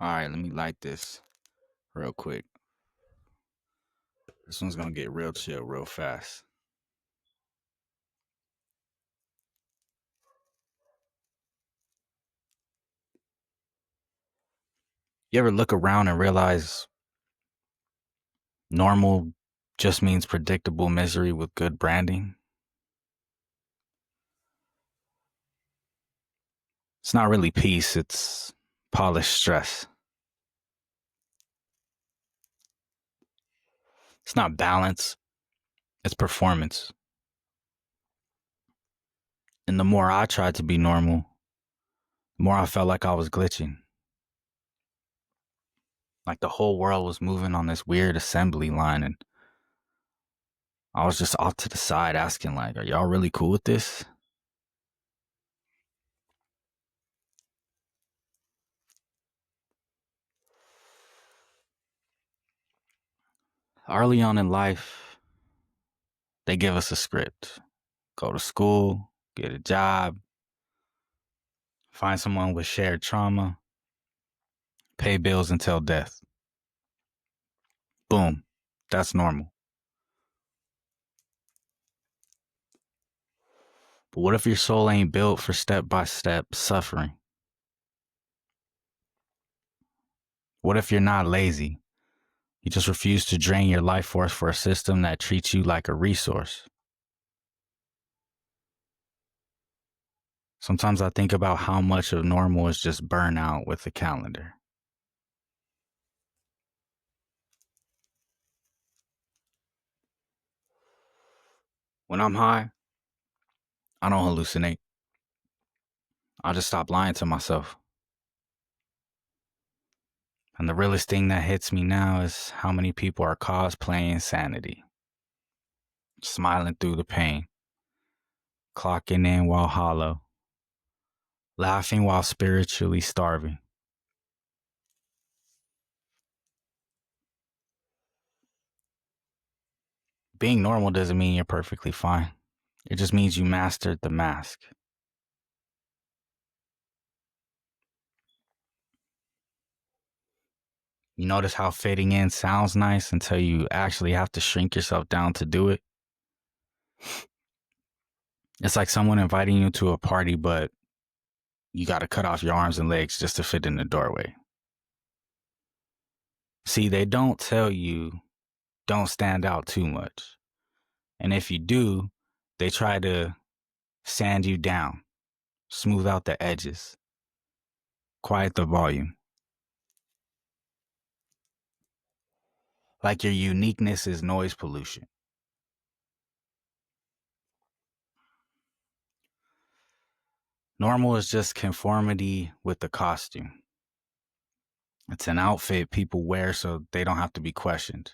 All right, let me light this real quick. This one's gonna get real chill real fast. You ever look around and realize normal just means predictable misery with good branding? It's not really peace, it's polished stress. It's not balance, it's performance. And the more I tried to be normal, the more I felt like I was glitching. Like the whole world was moving on this weird assembly line, and I was just off to the side asking, like, are y'all really cool with this? Early on in life, they give us a script. Go to school, get a job, find someone with shared trauma, pay bills until death. Boom. That's normal. But what if your soul ain't built for step by step suffering? What if you're not lazy? You just refuse to drain your life force for a system that treats you like a resource. Sometimes I think about how much of normal is just burnout with a calendar. When I'm high, I don't hallucinate. I just stop lying to myself. And the realest thing that hits me now is how many people are cosplaying sanity, smiling through the pain, clocking in while hollow, laughing while spiritually starving. Being normal doesn't mean you're perfectly fine. It just means you mastered the mask. You notice how fitting in sounds nice until you actually have to shrink yourself down to do it? It's like someone inviting you to a party, but you got to cut off your arms and legs just to fit in the doorway. See, they don't tell you don't stand out too much. And if you do, they try to sand you down, smooth out the edges, quiet the volume. Like your uniqueness is noise pollution. Normal is just conformity with the costume. It's an outfit people wear so they don't have to be questioned.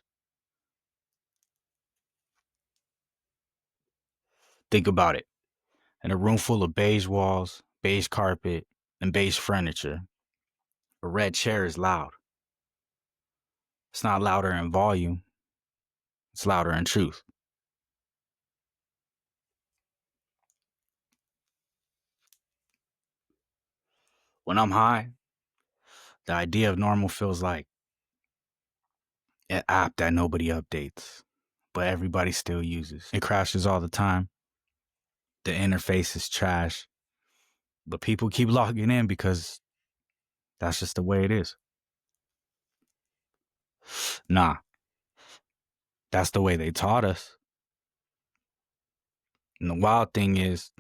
Think about it. In a room full of beige walls, beige carpet, and beige furniture, a red chair is loud. It's not louder in volume, it's louder in truth. When I'm high, the idea of normal feels like an app that nobody updates, but everybody still uses. It crashes all the time. The interface is trash, but people keep logging in because that's just the way it is. Nah, that's the way they taught us. And the wild thing is,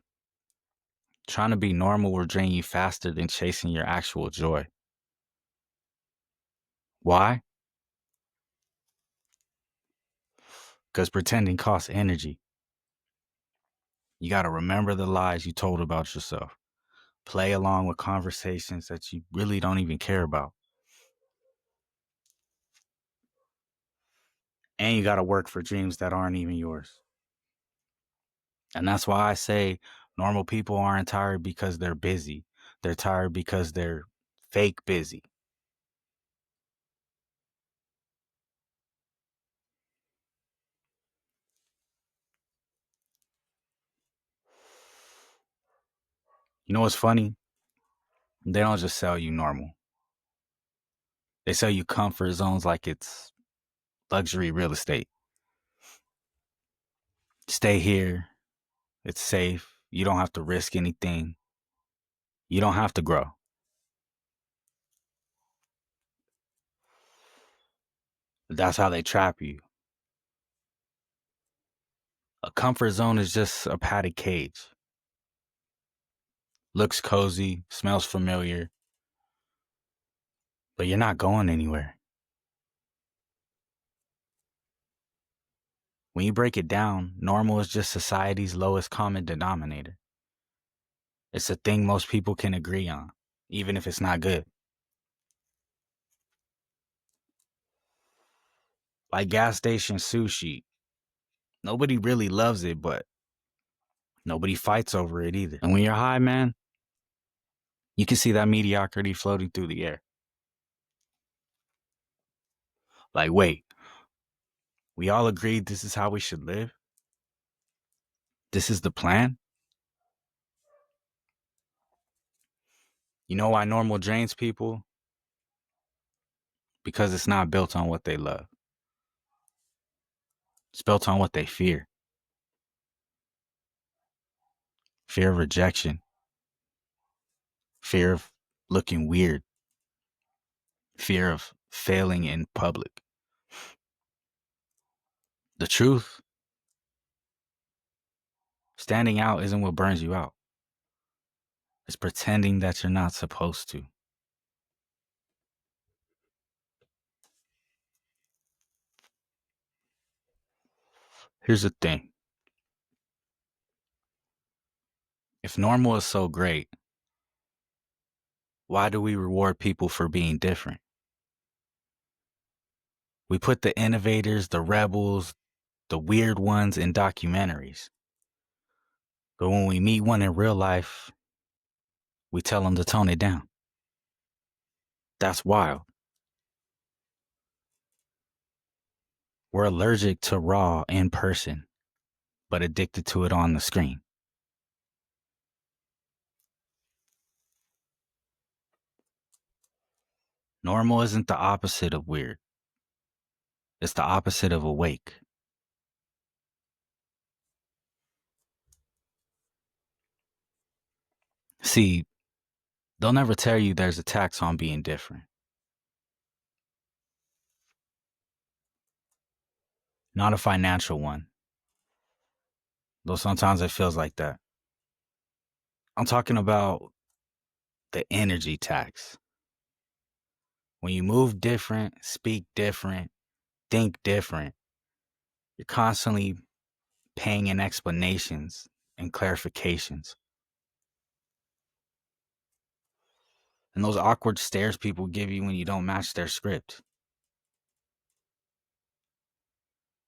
trying to be normal will drain you faster than chasing your actual joy. Why? Because pretending costs energy. You got to remember the lies you told about yourself. Play along with conversations that you really don't even care about. And you got to work for dreams that aren't even yours. And that's why I say normal people aren't tired because they're busy. They're tired because they're fake busy. You know what's funny? They don't just sell you normal. They sell you comfort zones like it's luxury real estate. Stay here. It's safe. You don't have to risk anything. You don't have to grow. That's how they trap you. A comfort zone is just a padded cage. Looks cozy, smells familiar, but you're not going anywhere. When you break it down, normal is just society's lowest common denominator. It's a thing most people can agree on, even if it's not good. Like gas station sushi. Nobody really loves it, but nobody fights over it either. And when you're high, man, you can see that mediocrity floating through the air. Like, wait, we all agreed this is how we should live? This is the plan? You know why normal drains people? Because it's not built on what they love. It's built on what they fear. Fear of rejection. Fear of looking weird. Fear of failing in public. The truth, standing out isn't what burns you out. It's pretending that you're not supposed to. Here's the thing. If normal is so great, why do we reward people for being different? We put the innovators, the rebels, the weird ones in documentaries. But when we meet one in real life, we tell them to tone it down. That's wild. We're allergic to raw in person, but addicted to it on the screen. Normal isn't the opposite of weird. It's the opposite of awake. See, they'll never tell you there's a tax on being different. Not a financial one, though sometimes it feels like that. I'm talking about the energy tax. When you move different, speak different, think different, you're constantly paying in explanations and clarifications. And those awkward stares people give you when you don't match their script.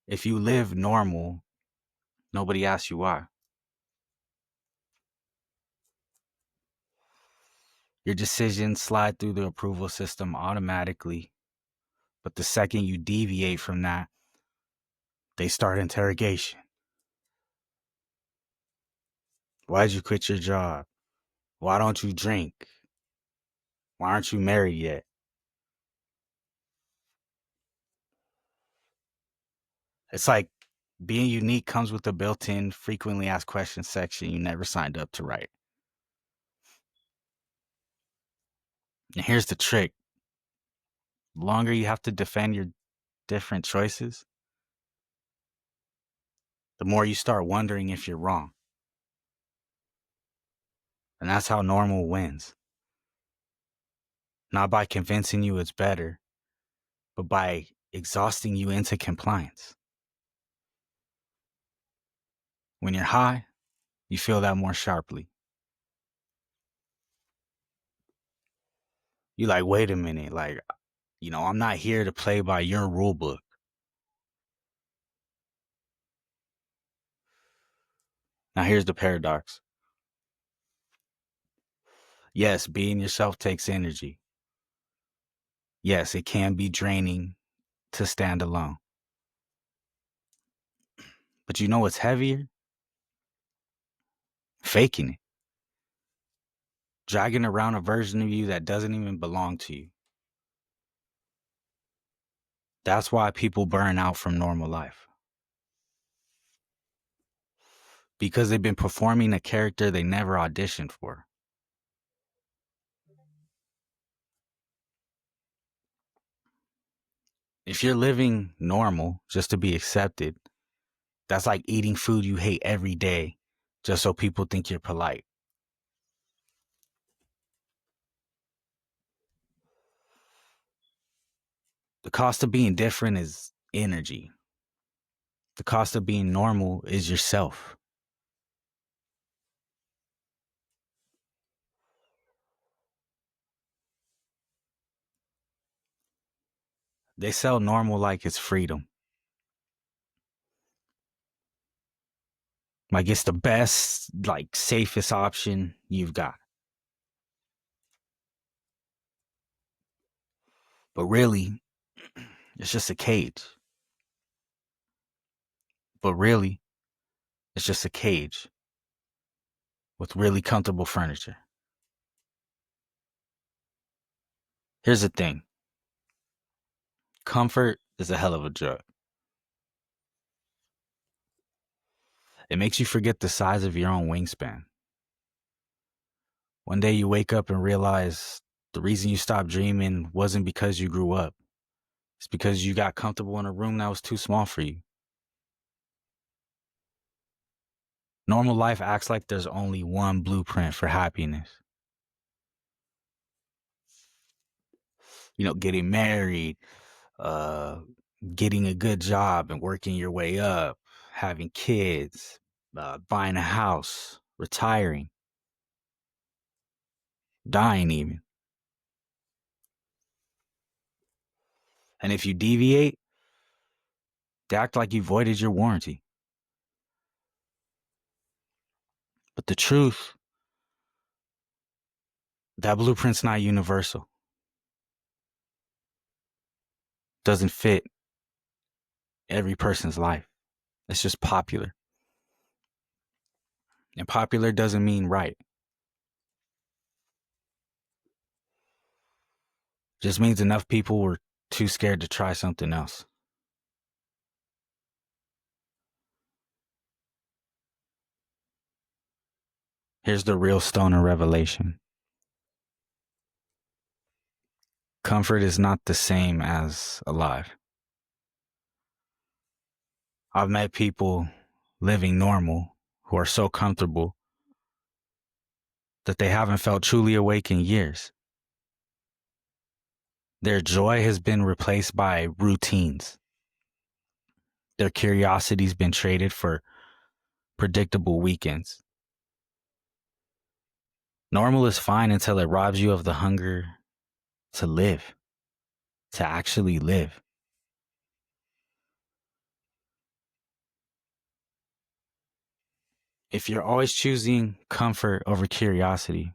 If you live normal, nobody asks you why. Your decisions slide through the approval system automatically. But the second you deviate from that, they start interrogation. Why'd you quit your job? Why don't you drink? Why aren't you married yet? It's like being unique comes with a built-in frequently asked questions section you never signed up to write. And here's the trick. The longer you have to defend your different choices, the more you start wondering if you're wrong. And that's how normal wins. Not by convincing you it's better, but by exhausting you into compliance. When you're high, you feel that more sharply. You like, wait a minute, like, I'm not here to play by your rule book. Now here's the paradox. Yes, being yourself takes energy. Yes, it can be draining to stand alone. But you know what's heavier? Faking it. Dragging around a version of you that doesn't even belong to you. That's why people burn out from normal life. Because they've been performing a character they never auditioned for. If you're living normal just to be accepted, that's like eating food you hate every day just so people think you're polite. The cost of being different is energy. The cost of being normal is yourself. They sell normal like it's freedom. Like it's the best, like safest option you've got. But really, it's just a cage. But really, it's just a cage with really comfortable furniture. Here's the thing. Comfort is a hell of a drug. It makes you forget the size of your own wingspan. One day you wake up and realize the reason you stopped dreaming wasn't because you grew up. It's because you got comfortable in a room that was too small for you. Normal life acts like there's only one blueprint for happiness. Getting married, uh, getting a good job and working your way up, having kids, buying a house, retiring, dying even. And if you deviate, they act like you voided your warranty. But the truth, that blueprint's not universal. Doesn't fit every person's life. It's just popular. And popular doesn't mean right. Just means enough people were too scared to try something else. Here's the real stoner revelation. Comfort is not the same as alive. I've met people living normal who are so comfortable that they haven't felt truly awake in years. Their joy has been replaced by routines. Their curiosity's been traded for predictable weekends. Normal is fine until it robs you of the hunger to live, to actually live. If you're always choosing comfort over curiosity,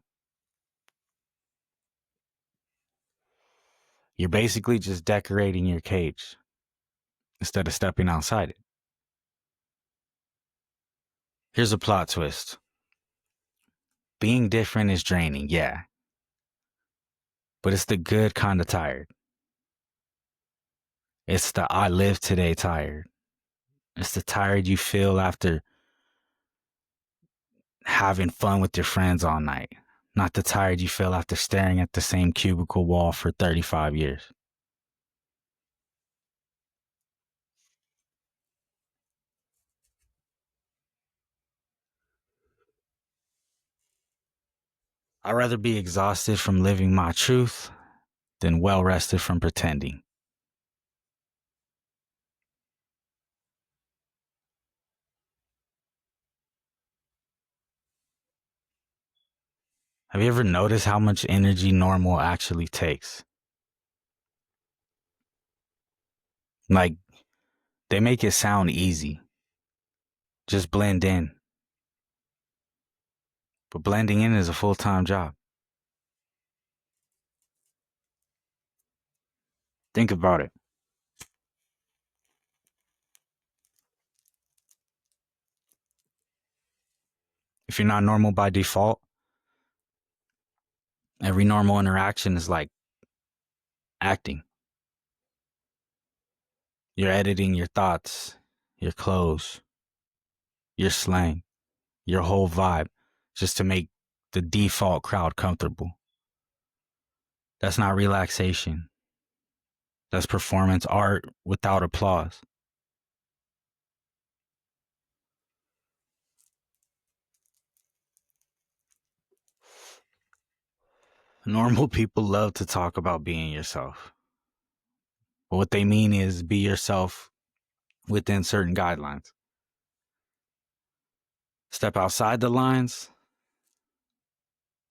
you're basically just decorating your cage instead of stepping outside it. Here's a plot twist. Being different is draining, yeah, but it's the good kind of tired. It's the I live today tired. It's the tired you feel after having fun with your friends all night, not the tired you feel after staring at the same cubicle wall for 35 years. I'd rather be exhausted from living my truth than well rested from pretending. Have you ever noticed how much energy normal actually takes? Like, they make it sound easy. Just blend in. But blending in is a full-time job. Think about it. If you're not normal by default, every normal interaction is like acting. You're editing your thoughts, your clothes, your slang, your whole vibe just to make the default crowd comfortable. That's not relaxation. That's performance art without applause. Normal people love to talk about being yourself. But what they mean is be yourself within certain guidelines. Step outside the lines,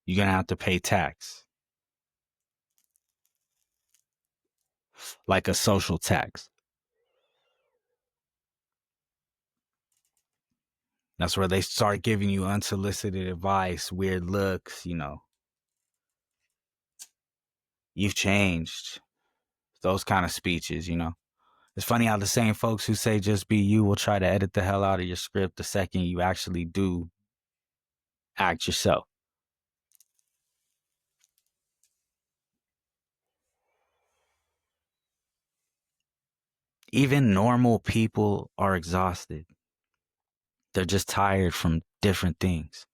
you're going to have to pay tax, like a social tax. That's where they start giving you unsolicited advice, weird looks, you've changed. Those kind of speeches. It's funny how the same folks who say just be you will try to edit the hell out of your script the second you actually do act yourself. Even normal people are exhausted. They're just tired from different things.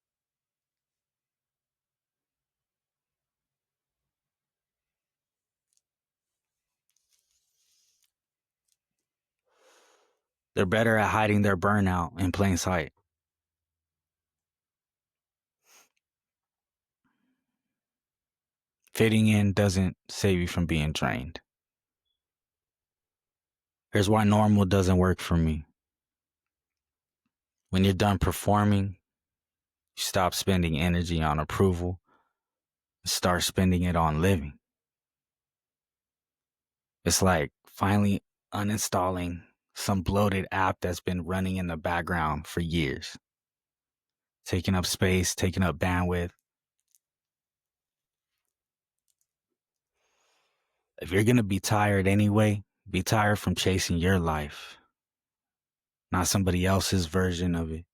They're better at hiding their burnout in plain sight. Fitting in doesn't save you from being drained. Here's why normal doesn't work for me. When you're done performing, you stop spending energy on approval and start spending it on living. It's like finally uninstalling some bloated app that's been running in the background for years, taking up space, taking up bandwidth. If you're going to be tired anyway, be tired from chasing your life, not somebody else's version of it.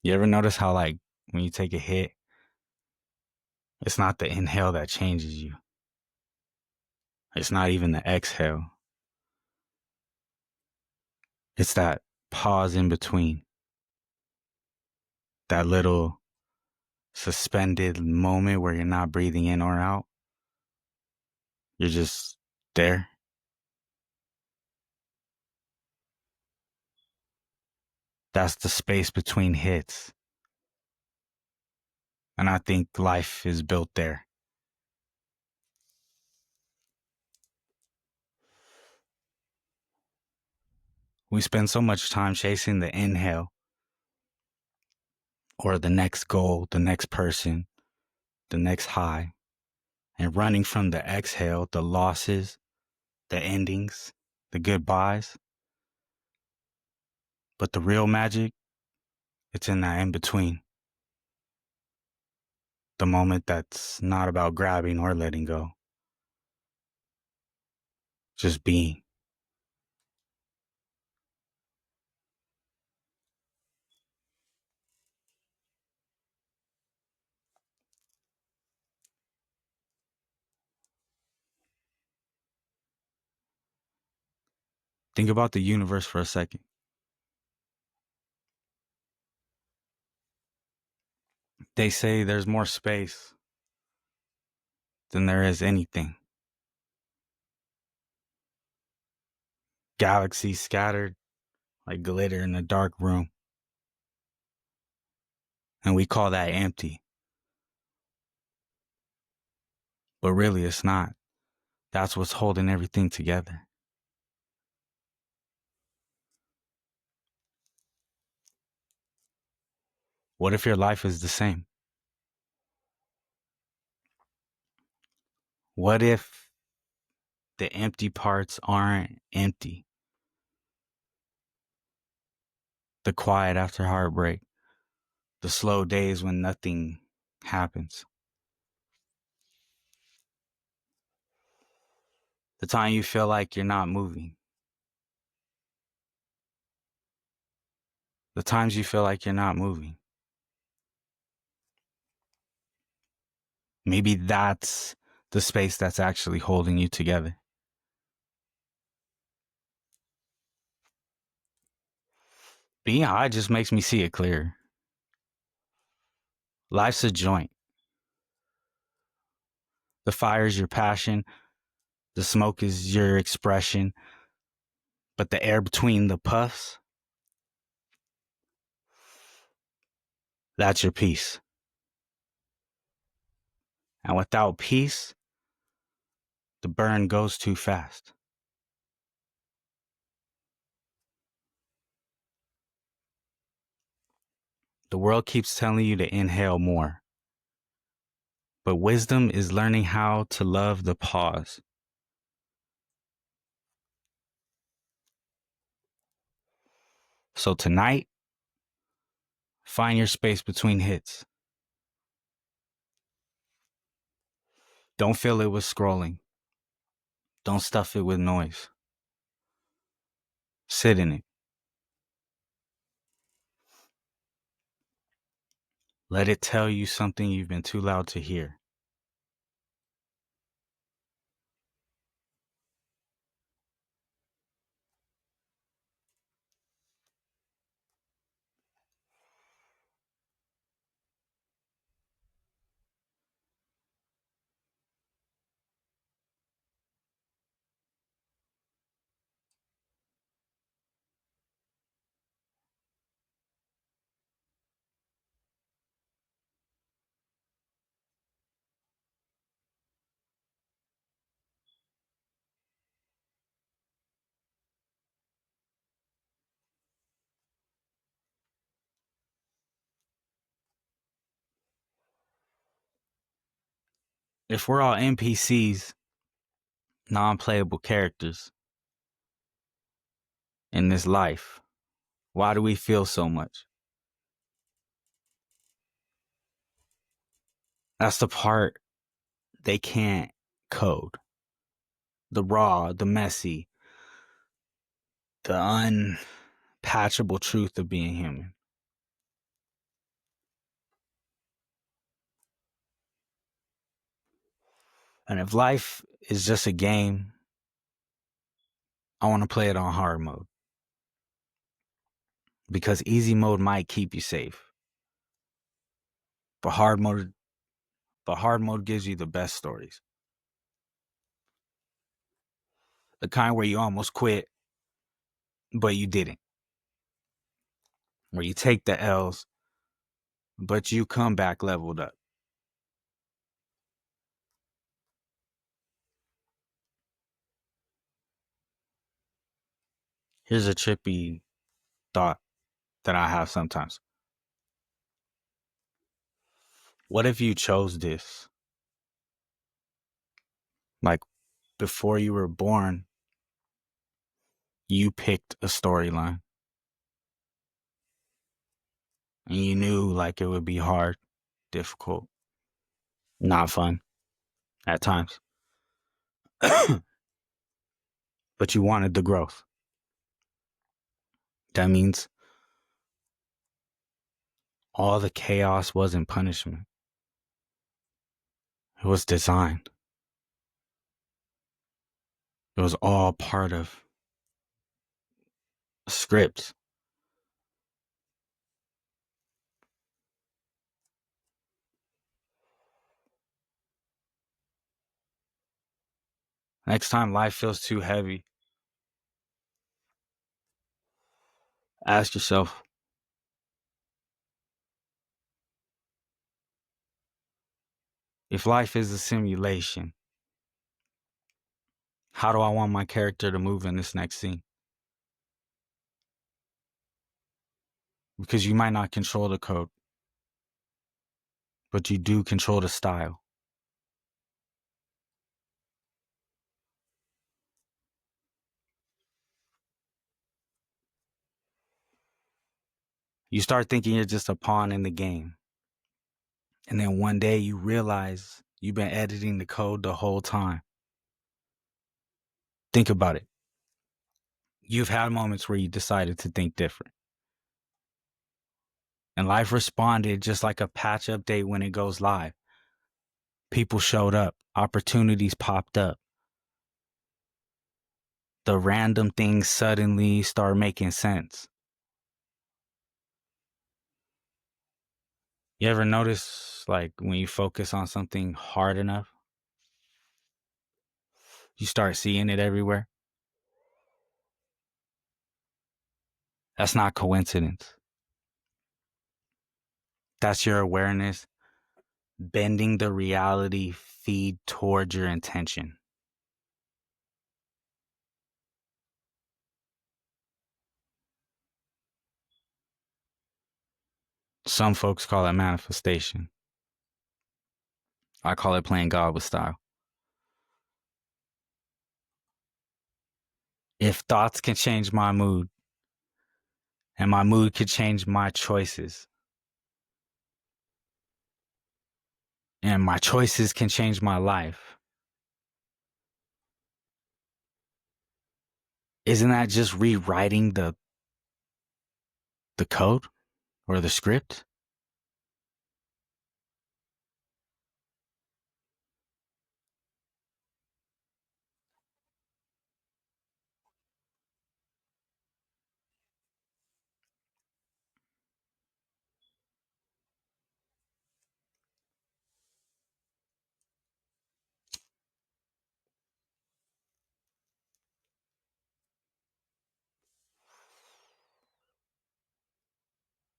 You ever notice how, like, when you take a hit, it's not the inhale that changes you? It's not even the exhale. It's that pause in between, that little suspended moment where you're not breathing in or out. You're just there. That's the space between hits. And I think life is built there. We spend so much time chasing the inhale or the next goal, the next person, the next high, and running from the exhale, the losses, the endings, the goodbyes. But the real magic, it's in that in between. The moment that's not about grabbing or letting go, just being. Think about the universe for a second. They say there's more space than there is anything. Galaxies scattered like glitter in a dark room. And we call that empty. But really, it's not. That's what's holding everything together. What if your life is the same? What if the empty parts aren't empty? The quiet after heartbreak, the slow days when nothing happens. The time you feel like you're not moving. The times you feel like you're not moving. Maybe that's the space that's actually holding you together. Being high just makes me see it clearer. Life's a joint. The fire is your passion. The smoke is your expression. But the air between the puffs, that's your peace. And without peace, the burn goes too fast. The world keeps telling you to inhale more. But wisdom is learning how to love the pause. So tonight, find your space between hits. Don't fill it with scrolling. Don't stuff it with noise. Sit in it. Let it tell you something you've been too loud to hear. If we're all NPCs, non-playable characters in this life, why do we feel so much? That's the part they can't code. The raw, the messy, the unpatchable truth of being human. And if life is just a game, I want to play it on hard mode. Because easy mode might keep you safe. But hard mode gives you the best stories. The kind where you almost quit, but you didn't. Where you take the L's, but you come back leveled up. Here's a trippy thought that I have sometimes. What if you chose this? Like before you were born, you picked a storyline. And you knew like it would be hard, difficult, not fun at times. But you wanted the growth. That means all the chaos wasn't punishment. It was design. It was all part of a script. Next time life feels too heavy, ask yourself, if life is a simulation, how do I want my character to move in this next scene? Because you might not control the code, but you do control the style. You start thinking you're just a pawn in the game. And then one day you realize you've been editing the code the whole time. Think about it. You've had moments where you decided to think different. And life responded just like a patch update when it goes live. People showed up, opportunities popped up. The random things suddenly start making sense. You ever notice, like, when you focus on something hard enough, you start seeing it everywhere? That's not coincidence. That's your awareness bending the reality feed towards your intention. Some folks call it manifestation. I call it playing God with style. If thoughts can change my mood, and my mood could change my choices, and my choices can change my life, isn't that just rewriting the code or the script?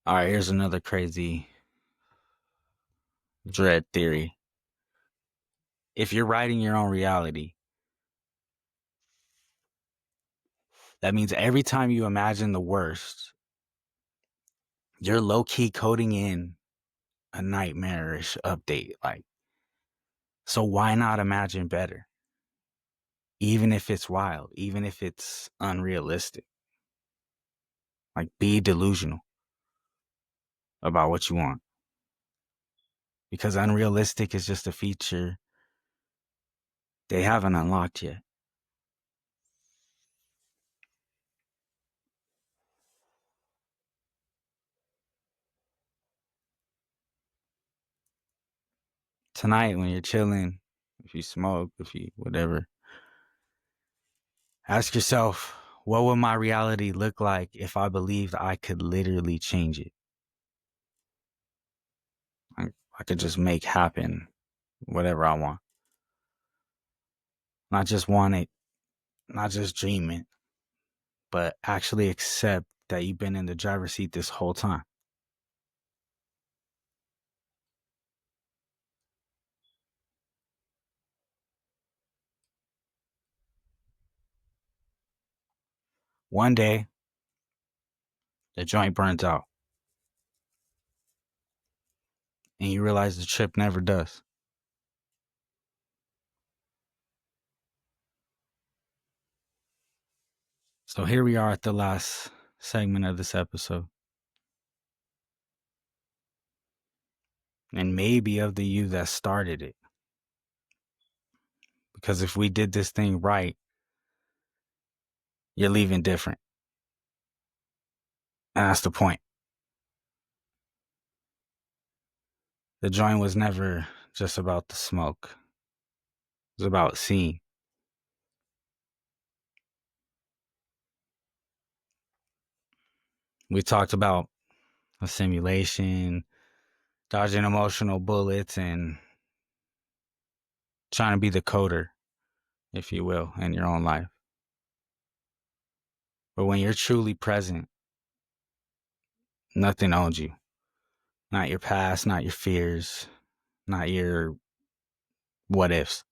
All right, here's another crazy dread theory. If you're writing your own reality, that means every time you imagine the worst, you're low-key coding in a nightmarish update. Like, so why not imagine better? Even if it's wild, even if it's unrealistic. Like, be delusional about what you want. Because unrealistic is just a feature they haven't unlocked yet. Tonight, when you're chilling, if you smoke, if you whatever, ask yourself, what would my reality look like if I believed I could literally change it? I could just make happen whatever I want. Not just want it, not just dream it, but actually accept that you've been in the driver's seat this whole time. One day, the joint burns out, and you realize the trip never does. So here we are at the last segment of this episode. And maybe of the you that started it. Because if we did this thing right, you're leaving different. And that's the point. The joint was never just about the smoke. It was about seeing. We talked about a simulation, dodging emotional bullets, and trying to be the coder, if you will, in your own life. But when you're truly present, nothing owns you. Not your past, not your fears, not your what ifs.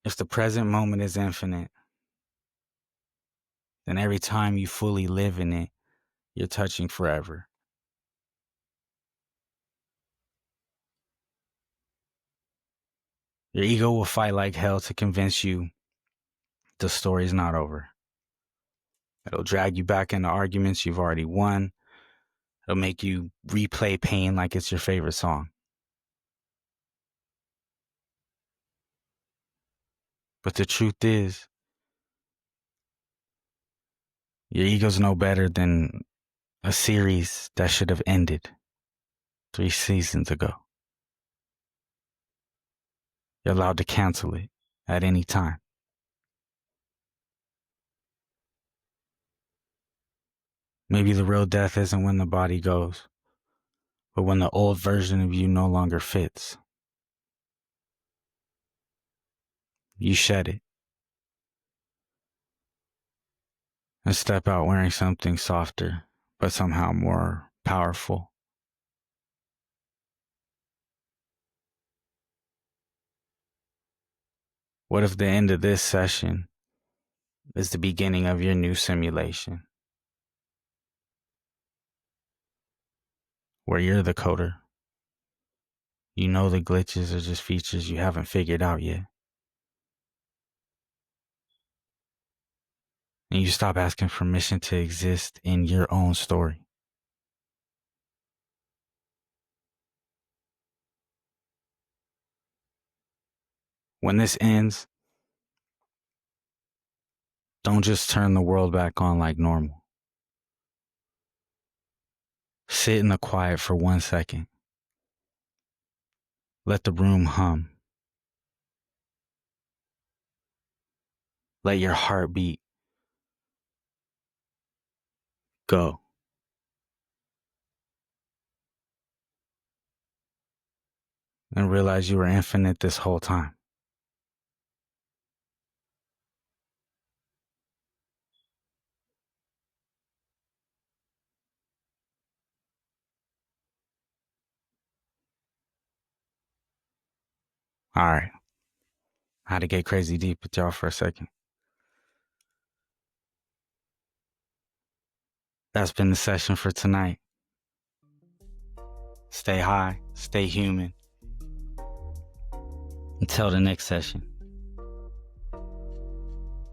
If the present moment is infinite, then every time you fully live in it, you're touching forever. Your ego will fight like hell to convince you the story's not over. It'll drag you back into arguments you've already won. It'll make you replay pain like it's your favorite song. But the truth is, your ego's no better than a series that should have ended 3 seasons ago. You're allowed to cancel it at any time. Maybe the real death isn't when the body goes, but when the old version of you no longer fits. You shed it and step out wearing something softer, but somehow more powerful. What if the end of this session is the beginning of your new simulation, where you're the coder? You know the glitches are just features you haven't figured out yet. And you stop asking permission to exist in your own story. When this ends, don't just turn the world back on like normal. Sit in the quiet for 1 second. Let the room hum. Let your heartbeat go. And realize you were infinite this whole time. All right. I had to get crazy deep with y'all for a second. That's been the session for tonight. Stay high, stay human. Until the next session.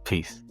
Peace.